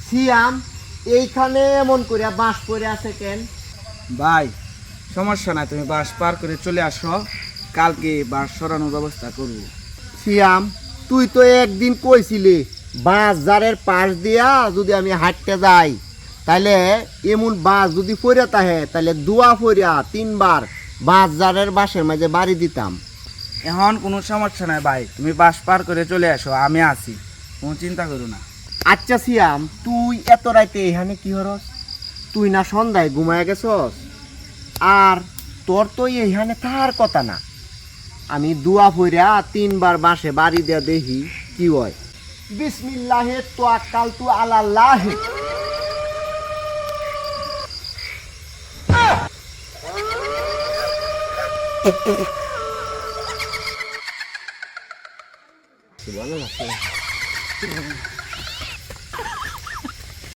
সিয়াম এইখানে এমন করে বাঁশ পড়ে আছে কেন? ভাই সমস্যা নাই, তুমি বাস পার করে চলে আসো, কালকে বাস সরানোর ব্যবস্থা করবো। সিয়াম তুই তো একদিন কইছিলি বাজারের পাশ দিয়া যদি আমি হাঁটতে যাই তাহলে এমন বাস যদি পড়ে তাহে তাহলে দুয়া পড়িয়া 3বার বাজারের বাসের মাঝে বাড়ি দিতাম। এখন কোনো সমস্যা নাই ভাই, তুমি বাস পার করে চলে আসো, আমি আছি, কোনো চিন্তা করো না। আচ্ছা সিয়াম তুই এত রাইতে এখানে কি হরস? তুই না সন্ধ্যায় ঘুমায় গেছস? আর তোর তো এইখানে থাকার কথা না। আমি দুয়া পইরা 3বার বাসে বাড়ি দেয়া দেখি কি হয়। বিসমিল্লাহে তাওয়াক্কালতু আলাল্লাহ। সুবহানাল্লাহ।